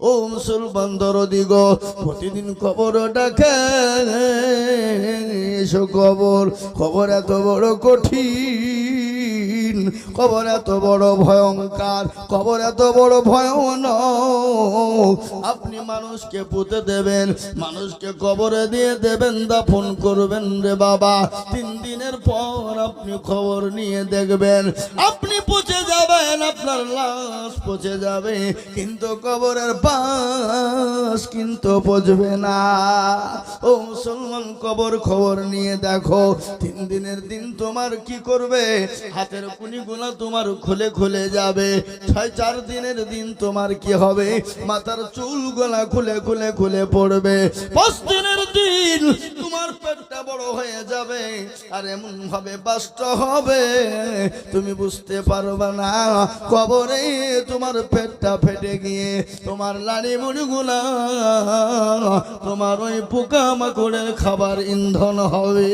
ও মুসলমান দরদি গো, প্রতিদিন কবর ডাকে এসো কবর। কবর এত বড় কঠিন, কবর এত বড় ভয়ঙ্কর, কবর এত বড় ভয়ানক। আপনি মানুষকে পুঁতে দেবেন, মানুষকে কবরে দিয়ে দেবেন, দাফন করবেন রে বাবা। 3 দিনের পর আপনি খবর নিয়ে দেখবেন আপনি পচে যাবেন, আপনার লাশ পচে যাবে, কিন্তু কবরের বাস কিন্তু পচবে না। ও মুসলমান, কবর খবর নিয়ে দেখো। 3 দিনের দিন তোমার কি করবে? হাতের কুনিগুলা তোমার খুলে খুলে যাবে। 4 দিনের দিন তোমার কি হবে? মাথার চুলগুলা খুলে খুলে খুলে পড়বে। 5 দিনের দিন তোমার পেটটা বড় হয়ে যাবে, আর এমন ভাবে বাস্ত হবে তুমি বুঝতে পারবে না। কবরে তোমার পেটটা ফেটে গিয়ে তোমার লাড়ি মুড়িগুলা তোমার ওই পোকা মাকড়ের খাবার ইন্ধন হবে।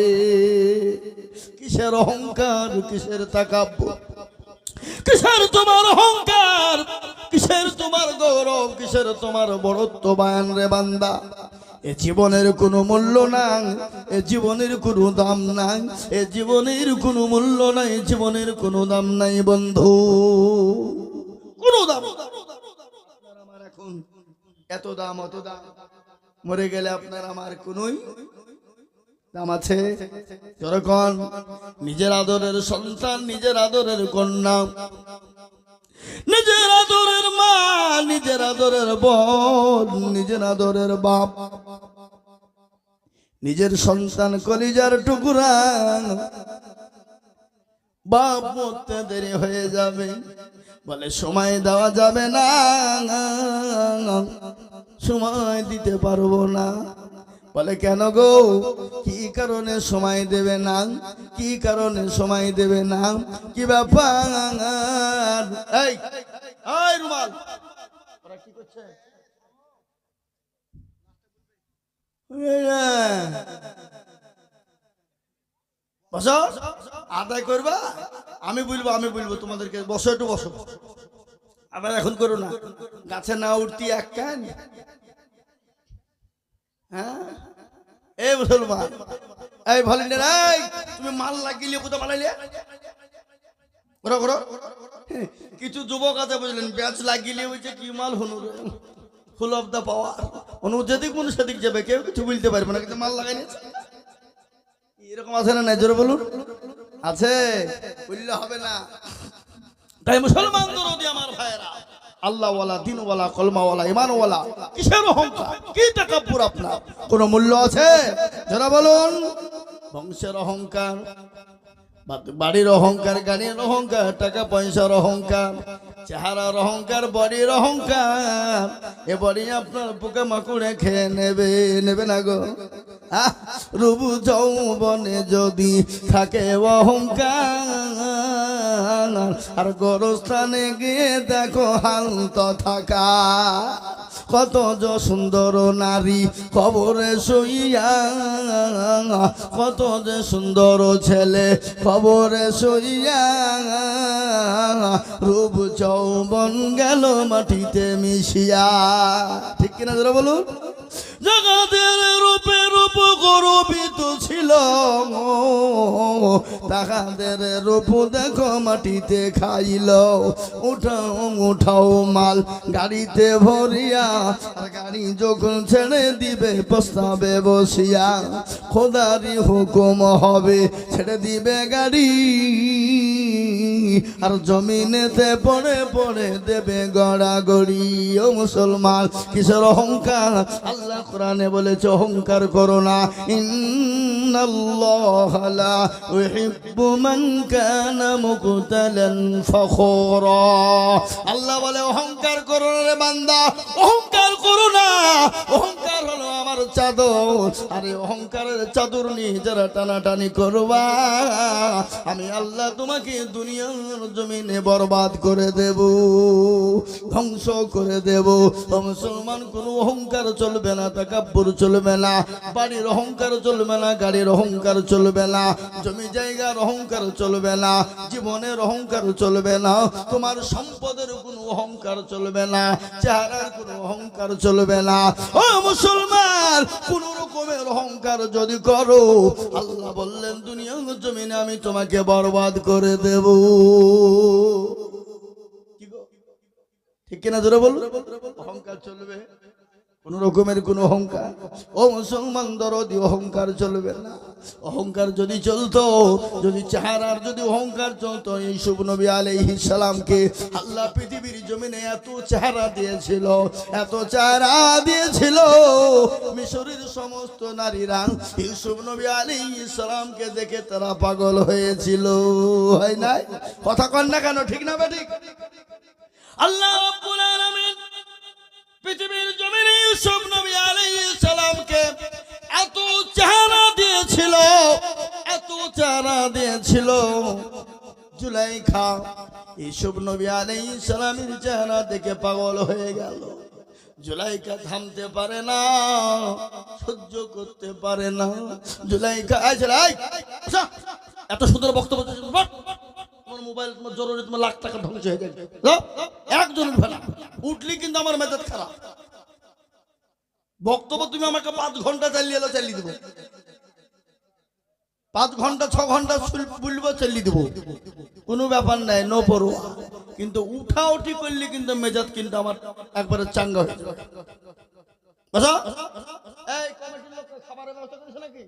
কিসের অহংকার, কিসের তাকাব্বুর, কিসের তোমার অহংকার, কিসের তোমার গৌরব, কিসের তোমার বড়ত্ব বায়ান রে বান্দা? এ জীবনের কোনো মূল্য নাই, এ জীবনের কোনো দাম নাই, এ জীবনের কোনো মূল্য নাই, জীবনের কোনো দাম নাই বন্ধু, কোনো দাম। আমার এখন এত দাম, অত দাম, মরে গেলে আপনার আমার কোনোই দাম আছে? যখন নিজের আদরের সন্তান, নিজের আদরের কন্যা, নিজের আদরের মা, নিজের আদরের বোন, নিজের আদরের বাপ, নিজের সন্তান কলিজার টুকরা, বাপ মরতে দেরি হয়ে যাবে, বলে সময় দেওয়া যাবে না, সময় দিতে পারবো না। বলে কেন গো, কি কারণে সময় দেবে না? কি কারণে সময় দেবে না? কি ব্যাপার? এই এই রুমাল ওরা কি করছে? বসো, আদায় করবা, আমি বলবো, আমি বলবো তোমাদেরকে বসো, একটু বসো। আদায় এখন করো না, গাছে না উঠতি এক কান। হ্যাঁ, এই মুসলমান, এই ভলেন্টিয়ার, এই তুমি মাল লাগিয়ে কোথাও পালাইলে? করো করো। কিছু যুবক আছে বুঝলেন, ব্যাচ লাগিয়ে হয়েছে কি মাল হনু, ফুল অফ দা পাওয়ার, অনু যেদিক মনে সেদিক যাবে, কেউ কিছু বলতে পারবে না, কিন্তু মাল লাগাই নিয়েছে। এরকম আছে না? নাই জোরে বলুন, আছে? বললে হবে না। তাই মুসলমান দরদি আমার ভাইয়েরা, আল্লাহওয়ালা, দিনওয়ালা, কলমাওয়ালা, ইমানওয়ালা, কিসের অহংকার, কি তাকাব্বুর আপনার? কোনো মূল্য আছে? যারা বলুন, বংশের অহংকার, বাড়ির অহংকার, গাড়ির অহংকার, টাকা পয়সার অহংকার, চেহারার অহংকার, বডির অহংকার, এ বডি আপনার পোকা মাকুড়ে খেয়ে নেবে, নেবে না গো। রূপ যৌবনে যদি থাকে অহংকার, আর গোরস্থানে গিয়ে দেখো হালত থাকা। কত যে সুন্দর নারী কবরে শুইয়া, কত যে সুন্দর ছেলে কবরে শুইয়া, রূপ যৌবন গেল মাটিতে মিশিয়া। ঠিক কিনা যারা বলুন? জগতের রূপে রূপ গর্বিত ছিল, তাহাদের রূপ দেখো মাটিতে খাইল। উঠাও উঠাও মাল গাড়িতে ভরিয়া, গাড়ি যখন ছেড়ে দিবে প্রস্তাবে বসিয়া, খোদারি হুকুম হবে ছেড়ে দিবে গাড়ি, আর জমিনেতে পড়ে পড়ে দেবে গড়াগড়ি। ও মুসলমান, কিসের অহংকার? আল্লাহ কোরআনে বলেছে অহংকার করো না। ইন্নাল্লাহা লা ইউহিব্বু মান কানা মুকতালান ফখুরা। আল্লাহ বলে অহংকার করো না রে বান্দা, অহংকার করো না। অহংকার হলো আমার চাদর, আর এই অহংকারের চাদর নিয়ে যারা টানাটানি করবা, আমি আল্লাহ তোমাকে দুনিয়ার জমিনে বরবাদ করে দেব, ধ্বংস করে দেব। মুসলমান কোনো অহংকার চলবে না, তাকাব্বুর চলবে না, বাড়ির অহংকার চলবে না, গাড়ির অহংকার চলবে না, জমি জায়গার অহংকার চলবে না, জীবনের অহংকার চলবে না, তোমার সম্পদের কোনো অহংকার চলবে না, চেহারার কোনো অহংকার চলবে না। ও মুসলমান, কোন রকমের অহংকার যদি করো, আল্লাহ বললেন দুনিয়ার জমিনে আমি তোমাকে বরবাদ করে দেব। ঠিক কিনা জোরে বল। অহংকার চলবে, কোন রকমের কোন অহংকার। ও মুসলমান দরদি, অহংকার চলবে না। অহংকার যদি চলতো, যদি চেহারার যদি অহংকার চলতো, ইউসুফ নবী আলাইহিস সালামকে আল্লাহ পৃথিবীর জমিনে এত চেহারা দিয়েছিল, এত চেহারা দিয়েছিল, মিশরের সমস্ত নারীরা ইউসুফ নবী আলাইহিস সালামকে দেখে তারা পাগল হয়েছিল। হয় নাই? কথা কন না কেন? ঠিক না বেঠিক? আল্লাহ রাব্বুল আলামিন পৃথিবীর জমিনে ইউসুফ নবী আলাইহিস সালামকে এত চেহারা দিয়েছিল, এত চেহারা দিয়েছিল, জুলাইখা ইউসুফ নবী আলাইহিস সালামের চেহারা দেখে পাগল হয়ে গেল। জুলাইখা থামতে পারে না, সহ্য করতে পারে না। জুলাইখা এত সুন্দর বক্তব্য, তোমার মোবাইল, তোমার জরুরি, তোমার লাখ টাকা ধ্বংস হয়ে যাবে। একজন উঠলি কিন্তু আমার মেজাজ খারাপ। বক্তব্য তুমি আমাকে 5 ঘন্টা চালিয়ে দেবো, 5 ঘন্টা 6 ঘন্টা বলবো, চালিয়ে দেবো, কোনো ব্যাপার নাই, নো পরোয়া। কিন্তু উঠা উঠি করলে কিন্তু মেজাজ কিন্তু আমার একবারে চাঙ্গা হয়ে যাবে। খাবারের ব্যবস্থা করেছে নাকি?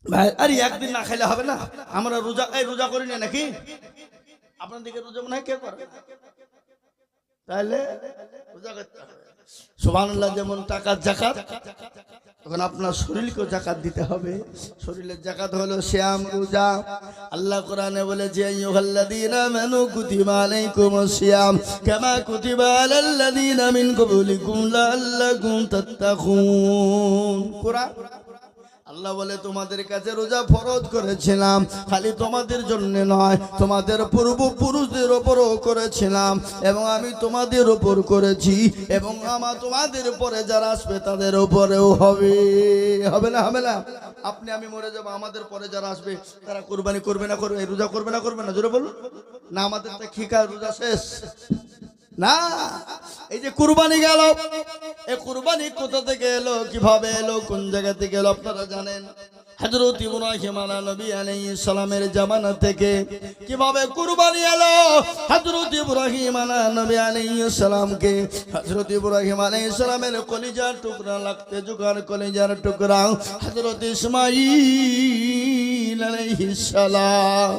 ভাই আরে একদিন না খাইলে হবে না? আমরা রোজা করি না নাকি? আপনাদেরকে রোজা মনে হয় কে করে? তাহলে রোজা করতে হবে। সুবহানাল্লাহ। যেমন টাকার যাকাত, তখন আপনার শরীরকে যাকাত দিতে হবে। শরীরের যাকাত হলো সিয়াম, রোজা। আল্লাহ কোরআনে বলেছে, আইয়ুহাল্লাযীনা আমানু কুতিবা আলাইকুমুস সিয়াম কামা কুতিবা আলাল্লাযীনা মিন ক্বাবলিকুম লাআল্লাকুম তাত্তাকুন। কোরআন আল্লাহ বলে, তোমাদের কাছে রোজা ফরজ করেছিলাম, খালি তোমাদের জন্য নয়, তোমাদের পূর্বপুরুষদের ওপরও করেছিলাম, এবং আমি তোমাদের ওপর করেছি, এবং আমার তোমাদের পরে যারা আসবে তাদের ওপরেও হবে। হবে না? হবে না? আপনি আমি মরে যাবো, আমাদের পরে যারা আসবে তারা কুরবানি করবে না, করবে রোজা করবে না, করবে না? জোরে বলুন না। আমাদের তো খিকা রোজা শেষ না। এই যে কুরবানি গেল, এই কুরবানি কোথা থেকে এলো, কিভাবে এলো, কোন জায়গা থেকে এলো আপনারা জানেন? হযরত ইব্রাহিম নবী আলাইহিস সালামের জামানা থেকে কিভাবে কুরবানি এলো। হযরত ইব্রাহিম নবী আলাইহিস সালামকে হযরত ইব্রাহিম আলাইহিস সালামের কলিজার টুকরা লাগতে জোগাড়, কলিজার টুকরা হযরত ইসমাঈল আলাইহিস সালাম,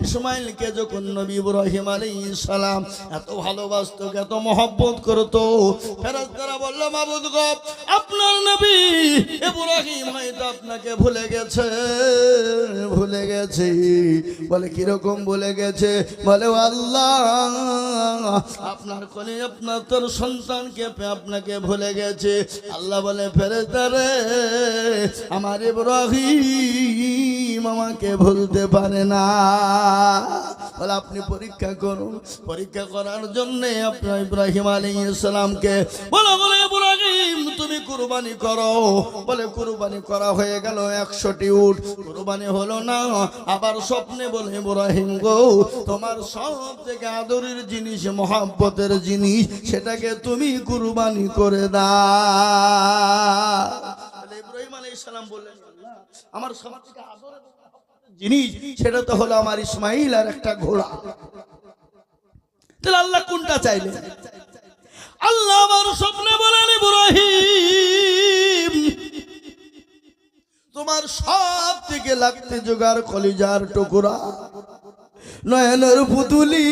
ইসমাঈলকে যখন নবী ইব্রাহিম আলাইহিস সালাম এত ভালোবাসতো, এত মহব্বত করতো, ফেরেশতারা বলল, মাবুদ গো, আপনার নবী ইব্রাহিম হয়তো আপনাকে ভুলে গেছে, ভুলে গেছে। বলে কিরকম ভুলে গেছে? বলে আল্লাহ আপনার কোলে আপনার তোর সন্তানকে আপনাকে ভুলে গেছে। আল্লাহ বলে, ফেরেশতারে, আমার ইব্রাহিম আমাকে ভুলতে পারে না। বলে আপনি পরীক্ষা করুন। পরীক্ষা করার জন্য আপনার ইব্রাহিম আলাইহিস সালামকে বলে, ইব্রাহিম তুমি কুরবানি করো। বলে কুরবানি করা হয়ে গেল 100টি উট, কুরবানি হলো না। আবার স্বপ্নে বলে, ইব্রাহিম গো, তোমার সব থেকে আদরের জিনিস, মহব্বতের জিনিস, সেটাকে তুমি কুরবানি করে দাও। ইব্রাহিম আলাইহিস সালাম বললেন, আমার সব থেকে আদরের জিনিস সেটা তো হলো আমার ইসমাইল আর একটা ঘোড়া। তাহলে আল্লাহ কোনটা চাইলেন? আল্লাহ আমার স্বপ্নে বলেন, ইব্রাহিম তোমার সব থেকে লাগতে জোগাড় কলিজার টুকরা, নয়নের পুতুলি,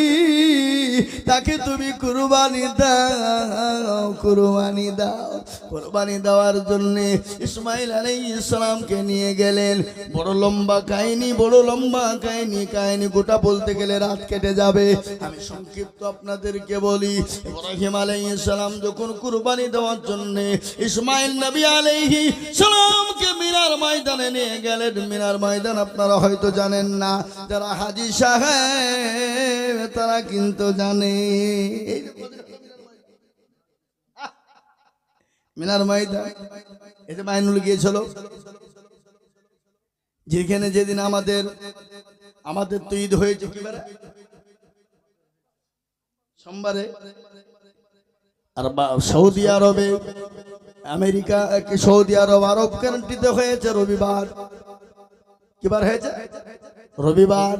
তাকে তুমি কুরবানি দাও, কুরবানি দাও। কুরবানি দেওয়ার জন্য ইসমাইল আলাইহিস সালামকে নিয়ে গেলেন। বড় লম্বা কাহিনী, বড় লম্বা কাহিনী গোটা বলতে গেলে রাত কেটে যাবে। আমি সংক্ষিপ্ত আপনাদেরকে বলি। ইব্রাহিম আলাইহিস সালাম যখন কুরবানি দেওয়ার জন্য ইসমাইল নবী আলাইহিস সালামকে মিনার ময়দানে নিয়ে গেলেন। মিনার ময়দান আপনারা হয়তো জানেন না, যারা হাজী সাহেব তারা কিন্তু জানে। মিনার ময়দান, এই যে মাইনুল গিয়েছিল, যেখানে যেদিন আমাদের তো ঈদ হয়েছে কি বারে? সোমবারে। আর সৌদি আরবে, আমেরিকা, সৌদি আরব কান্ট্রিতে হয়েছে রবিবার। কিবার হয়েছে? রবিবার।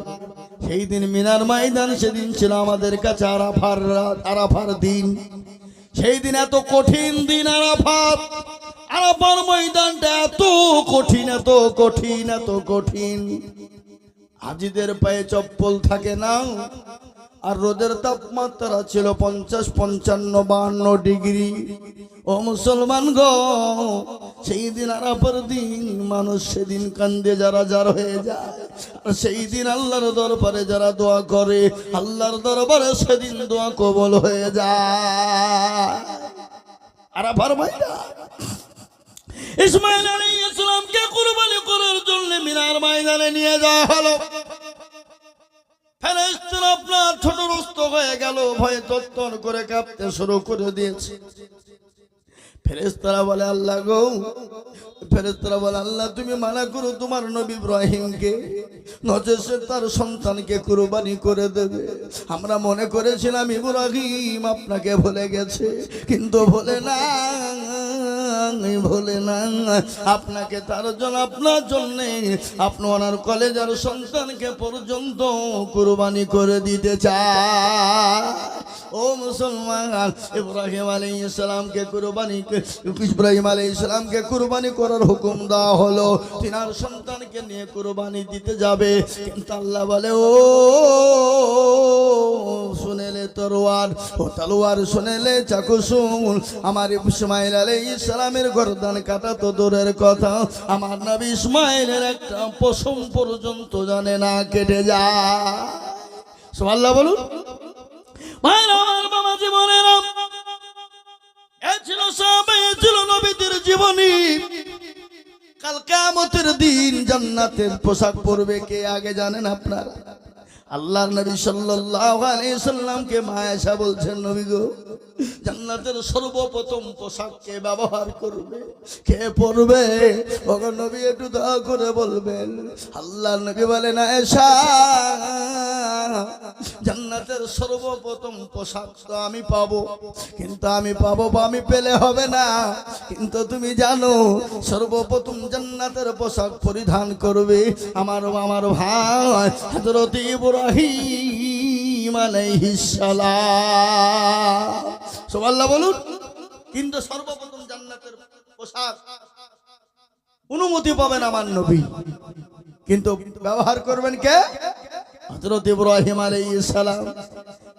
সেই দিন মিনার ময়দান, সেদিন ছিল আমাদের কাছে আরাফার দিন। সেই দিন এত কঠিন দিন আরাফার ময়দানটা এত কঠিন। হাজিদের পায়ে চপ্পল থাকে না, আর রোদের তাপমাত্রা ছিল 50, 55, 52 ডিগ্রি। ও মুসলমান গো, সেই দিন আরাফার দিন মানুষ সেদিন কান্দে যারা হয়ে যায়। আর সেই দিন আল্লাহর দরবারে যারা দোয়া করে, আল্লাহর দরবারে সেদিন দোয়া কবুল হয়ে যায়। আরাফার ময়দান। ইসমাইল আলাইহিস সালামকে কুরবানি করার জন্য মিনার ময়দানে নিয়ে যাওয়া হলো। ফেরেশতারা আপনার ছোটরস্ত হয়ে গেল, ভয়ে তত্তর করে কাঁপতে শুরু করে দিয়েছে। ফেরেশতারা বলে আল্লাহ গো, ফেরেশতারা বলে আল্লাহ তুমি মানা করো তোমার নবী ইব্রাহিমকে, নচেৎ সে তার সন্তানকে কুরবানি করে দেবে। আমরা মনে করেছিলাম ইব্রাহিম আপনাকে ভুলে গেছে, কিন্তু ভুলে না, আপনাকে তার জন্য, আপনার জন্য আপনি ওনার কলেজার সন্তানকে পর্যন্ত কুরবানি করে দিতে চায়। ও মুসলমান, ইব্রাহিম আলাইহিস সালামকে কুরবানি করার হুকুম দেওয়া হলো। তিনার সন্তানকে নিয়ে কুরবানি দিতে যাবে, কিন্তু আল্লাহ বলে ও শুনেলে তলোয়ার শুনেলে চাকু শুন। আমার ইসমাইল আলাইহিস সালামের গর্দান কাটা তো দূরের কথা, আমার নবী ইসমাইলের একটা পশম পর্যন্ত জানে না কেটে যায়। সুবহানাল্লাহ বলুন। আমার বাবা জীবনেরা এ ছিল সাহাবা, এ ছিল নবীদের জীবনী। কাল কিয়ামতের দিন জান্নাতের পোশাক পরবে কে আগে জানেন আপনারা? আল্লাহর নবী সাল্লাল্লাহু আলাইহি সাল্লামকে মা আয়েশা বলছেন, নবী গো, জান্নাতের সর্বপ্রথম পোশাক কে ব্যবহার করবে, কে পরবে? ওগো নবী একটু দয়া করে বলবেন। আল্লাহর নবী বলেন, আয়েশা, জান্নাতের সর্বপ্রথম পোশাক তো আমি পাবো, কিন্তু আমি পেলে হবে না। কিন্তু তুমি জানো সর্বপ্রথম জান্নাতের পোশাক পরিধান করবে আমার ভাই হযরত ইব্রাহিম আলাইহিস সালাম। সুবহানাল্লাহ বলুন। কিন্তু সর্বপ্রথম জান্নাতের পোশাক অনুমতি পাবেন আমার নবী, কিন্তু ব্যবহার করবেন কে? হযরত ইব্রাহিম আলাইহিস সালাম।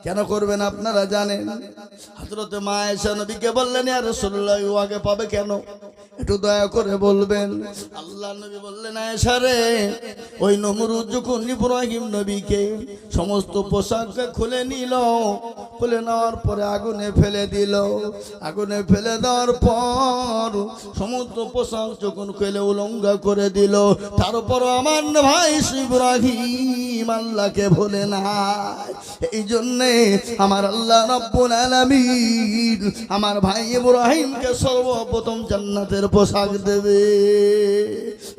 কেন করবেন আপনারা জানেন? হযরত মা আয়েশা নবীকে বললেন, ইয়া রাসূলুল্লাহ, ও আগে পাবে কেন? একটু দয়া করে বলবেন। আল্লাহ নবী বললেন, আয়েশা রে, ওই নমরুদ যখন ইব্রাহিম নবীকে সমস্ত পোশাককে খুলে নিল, খুলে নেওয়ার পরে আগুনে ফেলে দিল, আগুনে ফেলে দেওয়ার পর সমস্ত পোশাক যখন খুলে উলঙ্গ করে দিল, তারপর আমার ভাই ইব্রাহিম আল্লাহকে ভুলে না। এই জন্যে আমার আল্লাহ রাব্বুল আলামিন আমার ভাই ইব্রাহিমকে সর্বপ্রথম জান্নাতের পোশাক দেবে।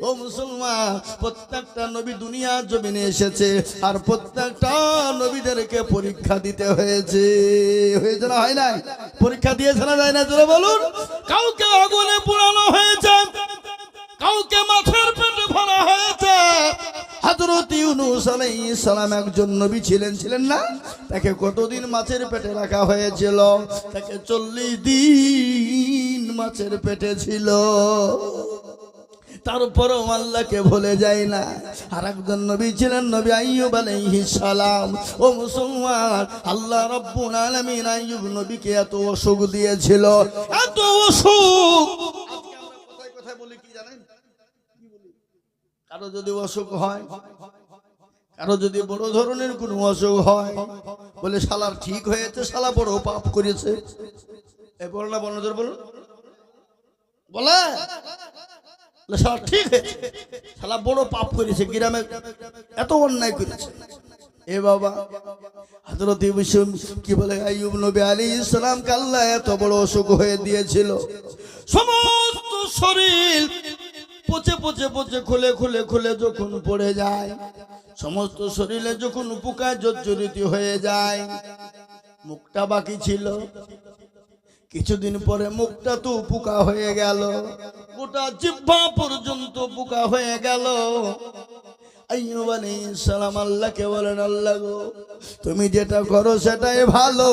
ও মুসলমান, প্রত্যেকটা নবী দুনিয়ার জমিনে এসেছে, আর প্রত্যেকটা নবীদেরকে পরীক্ষা দিতে হয়েছে। হয়েছে না, হয় নাই? পরীক্ষা দিয়েছে না, যায় না? জোরে বলুন। কাউকে আগুনে পোড়ানো হয়েছে, কাউকে মাছের পেটে ভরা হয়েছে। হযরত ইউনূস আলাইহিস সালাম একজন নবী ছিলেন না? তাকে কতদিন মাছের পেটে রাখা হয়েছিল? তাকে 40 দিন মাছের পেটে ছিল। তারপরেও আল্লাহকে ভুলে যায় না। আর একজন নবী ছিলেন নবী আইয়ুব আলাইহিস সালাম। ও মুসলমান, আল্লাহ রাব্বুল আলামিন আইয়ুব নবীকে এত অসুখ দিয়েছিল, এত অসুখ। আজকে আমরা কথায় কথায় বলি কি জানেন, কারো যদি অসুখ হয়, কারো যদি বড় ধরনের কোনো অসুখ হয়, বলে শালার ঠিক হয়েছে, শালা বড় পাপ করেছে। এই বলো না, বলো বলো, বলে শালা ঠিক হয়েছে, শালা বড় পাপ করেছে, গ্রামে এত অন্যায় করেছে। এ বাবা, হযরত ইউসুফ কি বলে, আইয়ুব নবী আলাইহিস সালামকে আল্লাহ এত বড় অসুখ হয়ে দিয়েছিল, সমস্ত শরীর পচে পচে পচে খুলে খুলে খুলে যখন পড়ে যায়, সমস্ত শরীরে যখন পোকায় জর্জরিত হয়ে যায়, মুখটা বাকি ছিল। কিছুদিন পরে মুখটা তো পোকা হয়ে গেল, গোটা জিহ্বা পর্যন্ত পোকা হয়ে গেল। আইয়ুব আলাইহিস সালাম আল্লাহকে বলেন, আল্লাহ গো, তুমি যেটা করো সেটাই ভালো,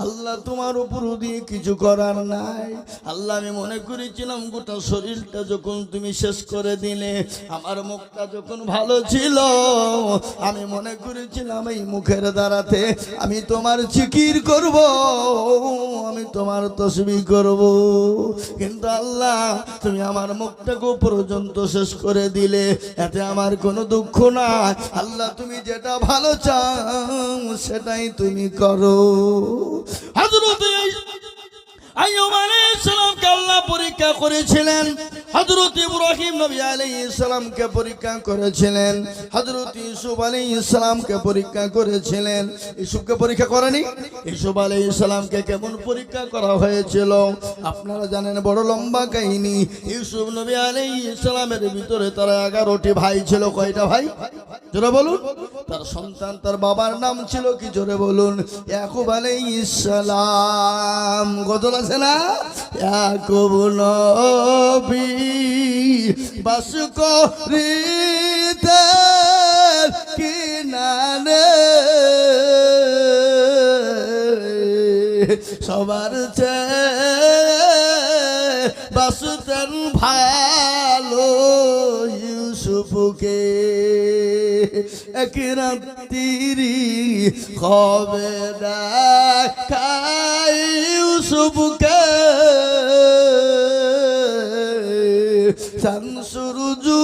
আল্লাহ তোমার উপর দিয়ে কিছু করার নাই। আল্লাহ, আমি মনে করেছিলাম গোটা শরীরটা যখন তুমি শেষ করে দিলে, আমার মুখটা যখন ভালো ছিল, আমি মনে করেছিলাম এই মুখের দ্বারাতে আমি তোমার জিকির করব, আমি তোমার তাসবিহ করব, কিন্তু আল্লাহ তুমি আমার মুখটাকে পর্যন্ত শেষ করে দিলে, এতে আমার কোনো দুঃখ না। আল্লাহ, তুমি যেটা ভালো চাও সেটাই তুমি করো। হযরত আইয়ুব আলাইহিস সালামকে আল্লাহ পরীক্ষা করেছিলেন, হযরত ইব্রাহিম নবী আলাইহিস সালামকে পরীক্ষা করেছিলেন, হযরত ইউসুফ আলাইহিস সালামকে পরীক্ষা করেছিলেন। ইউসুফকে পরীক্ষা করেনি? ইউসুফ আলাইহিস সালামকে কেমন পরীক্ষা করা হয়েছিল আপনারা জানেন, বড় লম্বা কাহিনী। ইউসুফ নবী আলাইহিস সালামের ভিতরে তার 11টি ভাই ছিল। কয়টা ভাই? জোরে বলুন। তার সন্তান, তার বাবার নাম ছিল কি? জোরে বলুন। ইয়াকুব আলাইহিস সালাম। গজল আছে না? ইয়াকুব নবী বাস করিতে কিনারে, সবার চেয়ে বাসতেন ভালো ইউসুফকে। এক রাত্রি কবে দেখাই ইউসুফকে, শামসুরজু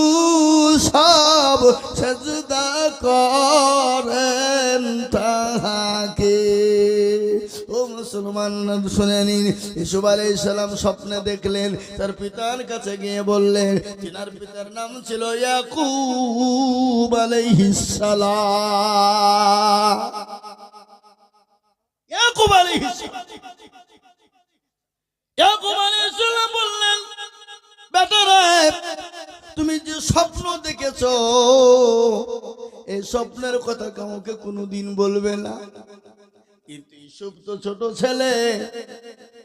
সব সেজদা করেন তাহাকে। ও মুসলমান, শুনে নিন, ইউসুফ আলাইহিস সালাম স্বপ্নে দেখলেন, তার পিতার কাছে গিয়ে বললেন, তিনার পিতার নাম ছিল ইয়াকুব আলাইহিস সালাম। ইয়াকুব আলাইহিস সালাম বললেন, বেটারা, তুমি যে স্বপ্ন দেখেছো, এই স্বপ্নের কথা কাউকে কোনোদিন বলবে না। কিন্তু ইউসুফ তো ছোট ছেলে,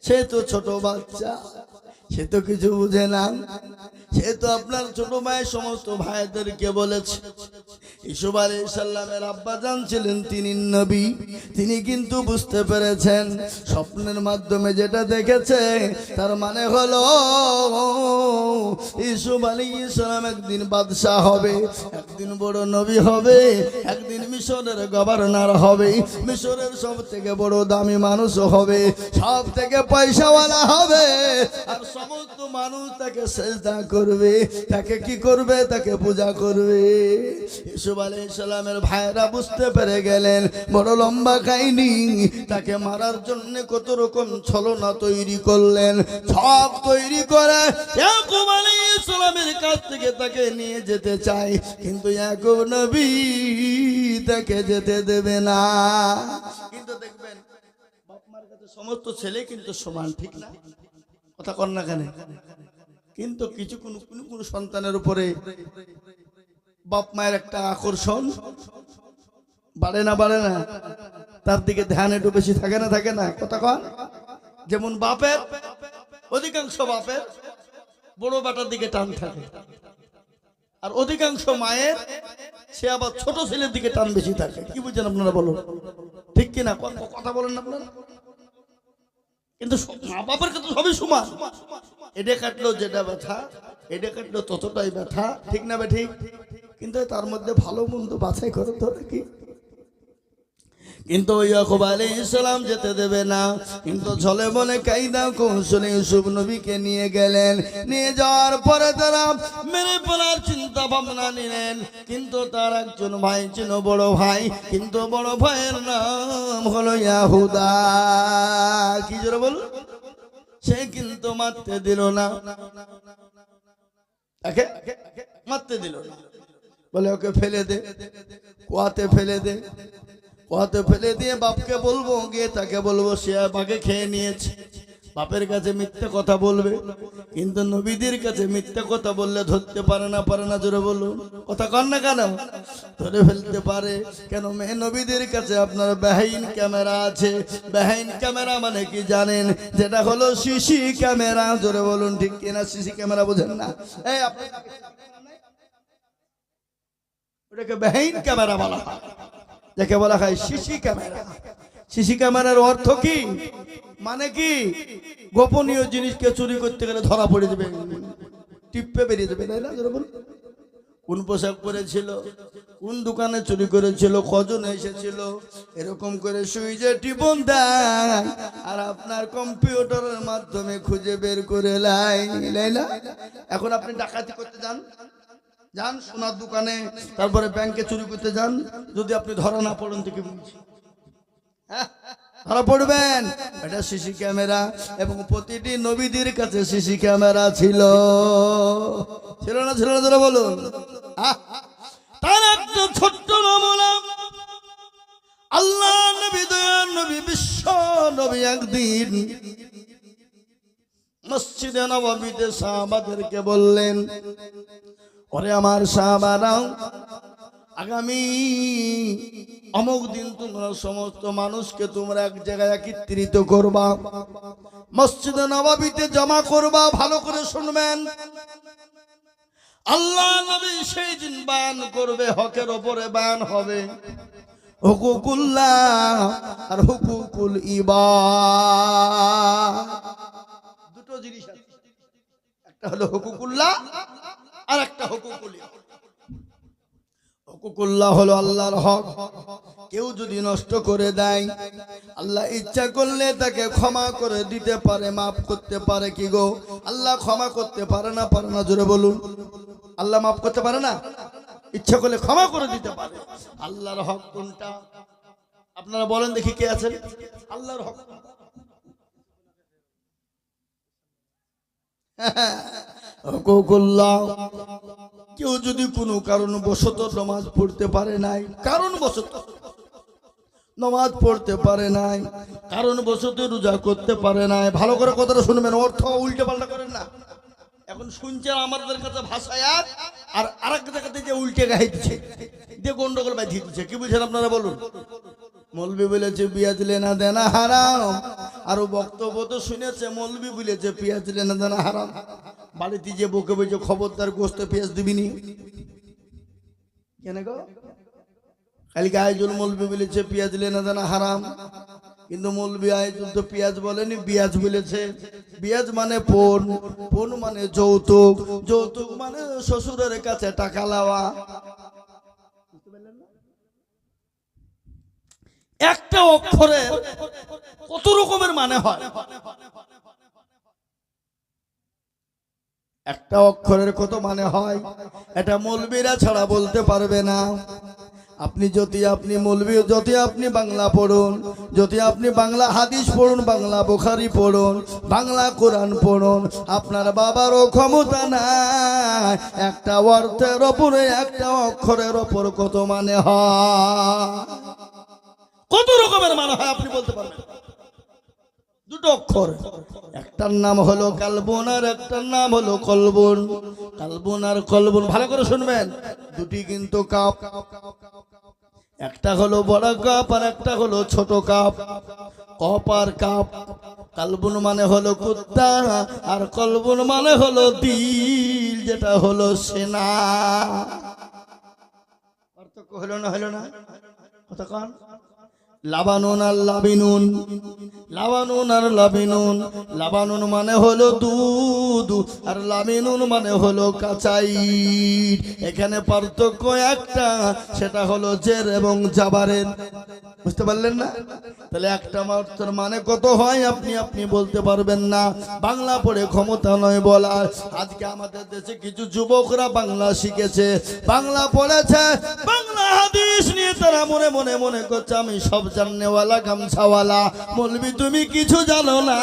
সে তো ছোট বাচ্চা, সে তো কিছু বুঝে না। সে তো আপনার ছোট ভাই সমস্ত ভাইদেরকে বলেছে। ইউসুফ আলাইহিস সালামের আব্বা জান ছিলেন তিনি নবী, তিনি কিন্তু বুঝতে পেরেছেন স্বপ্নের মাধ্যমে যেটা দেখেছে তার মানে হলো ইউসুফ আলাইহিস সালাম একদিন বাদশা হবে, একদিন বড় নবী হবে, একদিন মিশরের গভর্নর হবে, মিশরের সব থেকে বড় দামি মানুষ হবে, সব থেকে পয়সাওয়ালা হবে, আর সমস্ত মানুষ তাকে সেজদা করবে, তাকে কি করবে? তাকে পূজা করবে। ইউসুফ আলাইহিস সালামের ভাইরা বুঝতে পেরে গেলেন, বড় লম্বা কাহিনী। তাকে মারার জন্য কত রকম ছলনা তৈরি করলেন, সব তৈরি করে ইয়াকুব আলাইহিস সালামের কাছ থেকে তাকে নিয়ে যেতে চাই, কিন্তু ইয়াকুব নবী তাকে যেতে দেবে না। কিন্তু দেখবেন, বাপ মার কাছে সমস্ত ছেলে কিন্তু সমান, ঠিক না? কথা কর না কেন? কিন্তু কিছু কোন সন্তানের উপরে বাপ মায়ের একটা আকর্ষণ বাড়ে না, বাড়ে না? তার দিকে ধ্যান একটু বেশি থাকে না, থাকে না? কথা কন। যেমন বাপের, অধিকাংশ বাপের বড় বেটার দিকে টান থাকে, আর অধিকাংশ মায়ের সে আবার ছোট ছেলের দিকে টান বেশি থাকে। কি বুঝছেন আপনারা? বলুন ঠিক কিনা? কথা বলেন না আপনারা? কিন্তু মা বাবার কাছে সবই সমান। এটা কাটলো যেটা ব্যথা, এটা কাটলো ততটাই ব্যথা, ঠিক না ঠিক? কিন্তু তার মধ্যে ভালো মন্দ বাছাই করে তো নাকি। কিন্তু ইয়াকুব আলাইহিস সালাম যেতে দেবে না, কিন্তু ছলে বলে কায়দা কৌশলে ইউসুফ নবীকে নিয়ে গেলেন। নিয়ে যাওয়ার পরে তারা মেরে ফেলার চিন্তা ভাবনা নিলেন। কিন্তু তার একজন ভাই ছিল, বড় ভাই, কিন্তু বড় ভাইয়ের নাম হলো ইয়াহুদা। কি জোরে বল? সে কিন্তু মারতে দিল না, তাকে মারতে দিল না, বলে ওকে ফেলে দে, কুয়াতে ফেলে দে। কুয়াতে ফেলে দিয়ে বাপকে বলবো, গিয়ে তাকে বলবো সে বাঘে খেয়ে নিয়েছে। বাপের কাছে মিথ্যে কথা বলবে, কিন্তু নবীদের কাছে মিথ্যে কথা বললে ধরতে পারে না, পারে না? জোরে বলুন, কথা কন না কেন? ধরে ফেলতে পারে। কেন? মেয়ে নবীদের কাছে আপনার বেহাইন ক্যামেরা আছে। বেহাইন ক্যামেরা মানে কি জানেন? যেটা হলো সিসি ক্যামেরা। জোরে বলুন ঠিক কিনা? সিসি ক্যামেরা বোঝেন না? এই আপনি ওটাকে বেহাইন ক্যামেরা বলা হয়, যাকে বলা হয় সিসি ক্যামেরা। সিসি ক্যামেরার অর্থ কি? মানে কি? গোপনীয় জিনিসকে চুরি করতে গেলে ধরা পড়ে যাবে, টিপে বেরিয়ে যাবে, তাই না? কোন পোশাক পরেছিল, কোন দোকানে চুরি করেছিল, কজন এসেছিল, এরকম করে সুইচে টিপন দেয় আর আপনার কম্পিউটারের মাধ্যমে খুঁজে বের করে লাই না। এখন আপনি ডাকাতি করতে যান সোনার দোকানে, তারপরে ব্যাংকে চুরি করতে যান, যদি আপনি ধরা না পড়েন তো কি বলছি? ধরা পড়বেন। এটা সিসি ক্যামেরা। এবং প্রতিটি নবীদের কাছে সিসি ক্যামেরা ছিল, ছিল না? ছিল না? বলুন। তার একটা ছোট্ট নমুনা আল্লাহ নবী, দয়ার নবী, বিশ্ব নবী একদিন মসজিদে নববীতে সাহাবাদেরকে বললেন, ওরে আমার সাহাবারা, আগামী অমুক দিন তোমরা সমস্ত মানুষকে তোমরা এক জায়গায় একত্রিত করবা, মসজিদে নববীতে জমা করবা। ভালো করে শুনবেন, আল্লাহ নবী সেই দিন বয়ান করবে, হকের ওপরে বয়ান হবে, হুকুকুল্লাহ আর হুকুকুল ইবাদ। দুটো জিনিস আছে, একটা হলো হুকুকুল্লাহ আর একটা হুকুকুল ইবাদ। হুকুকুল্লাহ হলো আল্লাহর হক, কেউ যদি নষ্ট করে দেয় আল্লাহ ইচ্ছা করলে তাকে ক্ষমা করে দিতে পারে, মাফ করতে পারে। কি গো, আল্লাহ ক্ষমা করতে পারে না? পারে না? জোরে বলুন। আল্লাহ মাফ করতে পারে না? ইচ্ছা করলে ক্ষমা করে দিতে পারে। আল্লাহর হক কোনটা? আপনারা বলেন দেখি, কে আছেন? আল্লাহর হক হুকুকুল্লাহ। কেউ যদি কোনো কারণবশত নামাজ পড়তে পারে নাই, কারণবশত নামাজ পড়তে পারে নাই, কারণবশত রোজা করতে পারে নাই, ভালো করে কথাটা শুনবেন, অর্থ উল্টে পাল্টা করেন না। এখন শুনছেন আমাদের কাছে ভাষায় আর আরেক জায়গাতে যে উল্টে গাইছে, যে গন্ডগোল বাঁধিয়ে দিচ্ছে। কি বুঝছেন আপনারা বলুন? মৌলবি বলেছে পেঁয়াজ লেনা দেনা হারাম, আরো বক্তব্য তো শুনেছে মৌলবি বলেছে পেঁয়াজ লেনা দেনা হারাম। বাড়িতে যে বকে বলছে খবরদার গোস্ত পেঁয়াজ দিবিনি, কেন গো? কালকে আইজুল মৌলবি বলেছে পেঁয়াজ লেনা দেনা হারাম, কিন্তু মৌলবি আইজুল তো পেঁয়াজ বলেনি, বিয়াজ বলেছে। বিয়াজ মানে পণ, পণ মানে যৌতুক, যৌতুক মানে শ্বশুরের কাছে টাকা লওয়া। একটা অক্ষরের কত রকমের মানে হয়, একটা অক্ষরের কত মানে হয়, এটা মৌলবীরা ছাড়া বলতে পারবে না। আপনি মৌলবী, যদি আপনি বাংলা পড়ুন, যদি আপনি বাংলা হাদিস পড়ুন, বাংলা বুখারী পড়ুন, বাংলা কোরআন পড়ুন, আপনার বাবারও ক্ষমতা নাই একটা অর্থের ওপরে, একটা অক্ষরের ওপর কত মানে হয়, কত রকমের মানে হয় আপনি বলতে পারবেন। দুটো অক্ষর, একটার নাম হলো কালবুন আর একটার নাম হলো কলবুন। কালবুন আর কলবুন ভালো করে শুনবেন, দুটি কিন্তু কাপ, একটা হলো বড় কাপ আর একটা হলো ছোট কাপ। কপ আর কাপ। কালবুন মানে হলো কুত্তা আর কলবুন মানে হলো দিল, যেটা হলো সেনা। পার্থক্য হলো না? হলো না? কথা কন। লাবানুন আর লাবিনুন, লাবানুন আর লাবিনুন। লাবানুন মানে হলো দুধ আর লাবিনুন মানে হলো কাঁচাই। এখানে পার্থক্য একটা, সেটা হলো জের এবং জাবারের। বুঝতে পারলেন না? তাহলে একটা মাত্রার মানে কত হয় আপনি আপনি বলতে পারবেন না। বাংলা পড়ে ক্ষমতা নয় বলার। আজকে আমাদের দেশে কিছু যুবকরা বাংলা শিখেছে, বাংলা পড়েছে, বাংলা হাদিস নিয়ে তারা মনে মনে মনে করছে আমি সব জাননেওয়ালা গামছাওয়ালা। মৌলবি তুমি কিছু জানো না,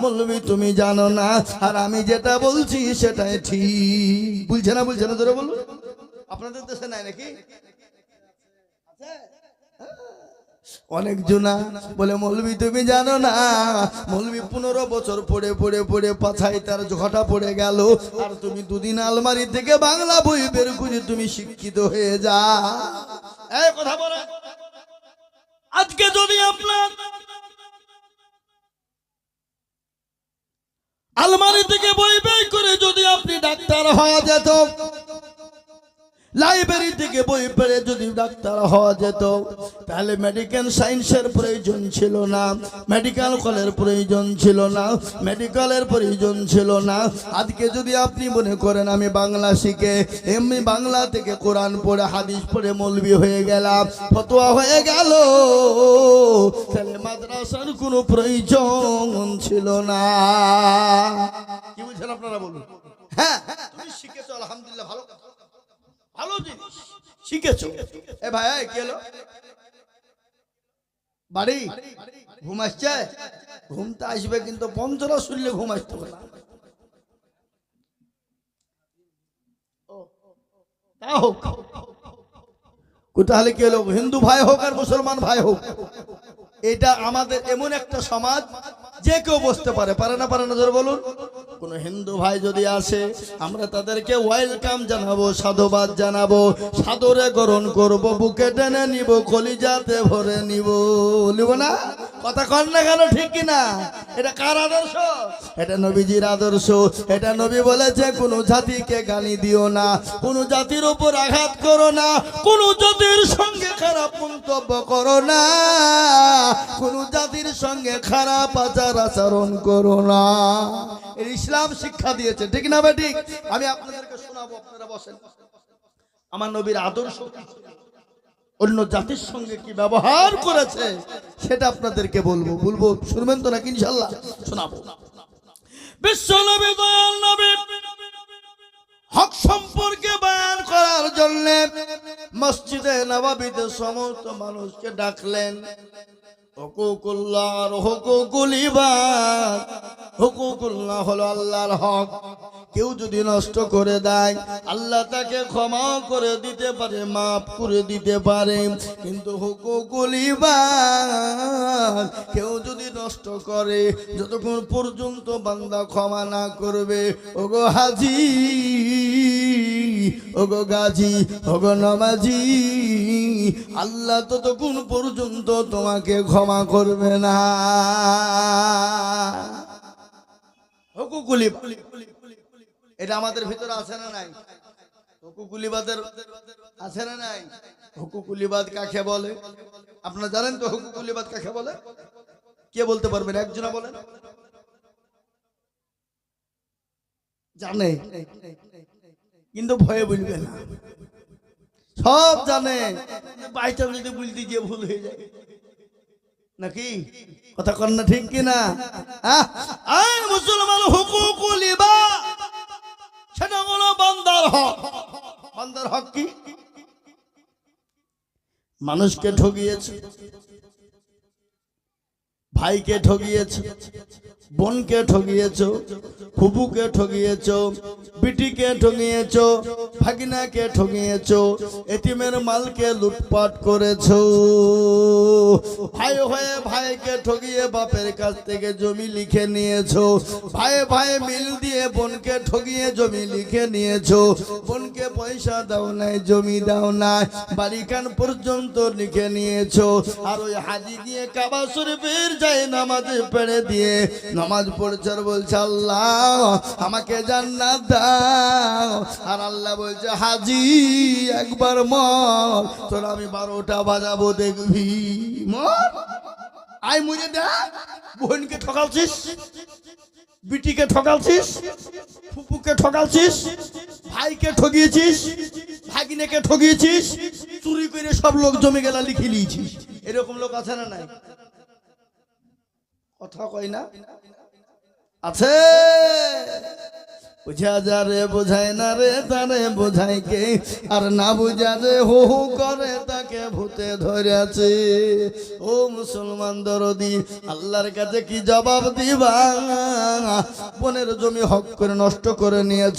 মৌলবি তুমি জানো না, আর আমি যেটা বলছি সেটাই ঠিক। বুঝছে না? বুঝছে না? ধরে বলুন। আপনাদের দেশে নাই নাকি? অনেক জনা বলে মৌলবি তুমি জানো না। মৌলবি 15 বছর পড়ে পড়ে পড়ে পাছায় তার ঝটা পড়ে গেল, আর তুমি দুদিন আলমারি থেকে বাংলা বই বের করে তুমি শিক্ষিত হয়ে যা। এই কথা বলে আজকে যদি আপনার আলমারি থেকে বই বের করে যদি আপনি ডাক্তার হওয়া যেত, লাইব্রেরি থেকে বই পড়ে যদি ডাক্তার হওয়া যেত, তাহলে মেডিকেল সায়েন্সের প্রয়োজন ছিল না, মেডিকেল কলের প্রয়োজন ছিল না, মেডিকেলের প্রয়োজন ছিল না। আজকে যদি আপনি মনে করেন আমি বাংলা শিখে এমনি বাংলা থেকে কোরআন পড়ে হাদিস পড়ে মৌলবি হয়ে গেলাম, ফতোয়া হয়ে গেল, তাহলে মাদ্রাসার কোনো প্রয়োজন ছিল না। কি বলছেন আপনারা বলুন? হ্যাঁ, তুমি শিখেছো, আলহামদুলিল্লাহ, ভালো ভালো জিনিস শিখেছো। এ ভাই কি হলো? বাড়ি ঘুম আসছে? ঘুমটা আসবে, কিন্তু পঞ্চরা শুনলে ঘুম আসতে পারে। তাহলে কি হলো? হিন্দু ভাই হোক আর মুসলমান ভাই হোক, এটা আমাদের এমন একটা সমাজ যে কেউ বসতে পারে, পারে না? পারে না? জোরে বলুন। কোন হিন্দু ভাই যদি আসে আমরা তাদেরকে ওয়েলকাম জানাবো, সাধুবাদ জানাবো, সাদরে গ্রহণ করব, বুকে টেনে নিব, কলিজাতে ভরে নিব। নিব না? কথা কন না কেন? ঠিক কিনা? এটা কার আদর্শ? এটা নবীজির আদর্শ। এটা নবী বলেছে কোন জাতিকে গালি দিও না, কোন জাতির উপর আঘাত করো না, কোন জাতির সঙ্গে খারাপ মন্তব্য করো না, কোন জাতির সঙ্গে খারাপ আচরণ করো না। এর ইসলাম শিক্ষা দিয়েছে, ঠিক না ভাই? ঠিক। আমি আপনাদেরকে শোনাবো, আপনারা বসেন। আমার নবীর আদর্শ অন্য জাতির সঙ্গে কি ব্যবহার করেছে সেটা আপনাদেরকে বলবো। বলবো, শুনবেন তো নাকি? ইনশাআল্লাহ শোনাবো। বিশ্বনবী দয়াল নবী হক সম্পর্কে বয়ান করার জন্য মসজিদে নববীতে সমস্ত মানুষকে ডাকলেন। হুকুকুল্লাহ আর হুকুকুল ইবাদ। হুকুকুল্লাহ হলো আল্লাহর হক, কেউ যদি নষ্ট করে দেয় আল্লাহ তাকে ক্ষমা করে দিতে পারে, মাফ করে দিতে পারে। কিন্তু হুকুকুল ইবাদ কেউ যদি নষ্ট করে, যতক্ষণ পর্যন্ত বান্দা ক্ষমা না করবে, ওগো হাজি, ওগো গাজী, ওগো নামাজি, আল্লাহ ততক্ষণ পর্যন্ত তোমাকে ক্ষমা করবে না। হুকুকুল ইবাদ এটা আমাদের ভিতরে আছে না নাই? হুকুকুল ইবাদের আছে না নাই? হুকুকুল ইবাদ কাকে বলে আপনারা জানেন তো? হুকুকুল ইবাদ কাকে বলে? কে বলতে পারবেন? একজনা বলেন। জানে কিন্তু ভয়ে বলবে না। সব জানে, বাইচান্স যদি বলতে গিয়ে ভুল হয়ে যায় নাকি? কথা কন না, ঠিক কিনা? মুসলমান হুকুকুল ইবাদ সেটা হলো বান্দার হক। বান্দার হক কি? মানুষকে ঠকিয়েছে, ভাইকে ঠকিয়েছে, বোনকে ঠকিয়েছো, ফুপুকে ঠকিয়েছো, বিটিকে ঠকিয়েছো, ভাগিনাকে ঠকিয়েছো, এতিমের মালকে লুটপাট করেছো, ভাই হয়ে ভাইকে ঠকিয়ে বাপের কাছ থেকে জমি লিখে নিয়েছো, ভাই ভাই মিল দিয়ে বোনকে ঠকিয়ে জমি লিখে নিয়েছো, বোনকে পয়সা দাও নাই, জমি দাও নাই, বাড়িখান পর্যন্ত লিখে নিয়েছো, আর ওই হাজি গিয়ে কাবা শরীফের যায় নামাজে পেড়ে দিয়ে নামাজ পড়ছে আর বলছে আল্লাহ আমাকে জান্নাত দাও। আর আল্লাহ বলছে হাজি একবার মর, তোর আমি 12টা বাজাবো দেখবি, মর আয় মুড়ে দেখ। বোনকে ঠকালছিস, বিটিকে ঠকালছিস, ফুপুকে ঠকালছিস, ভাইকে ঠকিয়েছিস, ভাগিনেকে ঠকিয়েছিস, চুরি করে সব লোক জমি গেলা লিখে নিয়েছিস। এরকম লোক আছে না নাই? কথা কই না? আছে। বুঝা যা রে বোঝায় না রে তারে বোঝায় কে, আর না বুঝা যে হু হু করে তাকে ভূতে ধরেছে। ও মুসলমান দরদি, আল্লাহর কাছে কি জবাব দিবা? বোনের জমি হক করে নষ্ট করে নিয়েছ।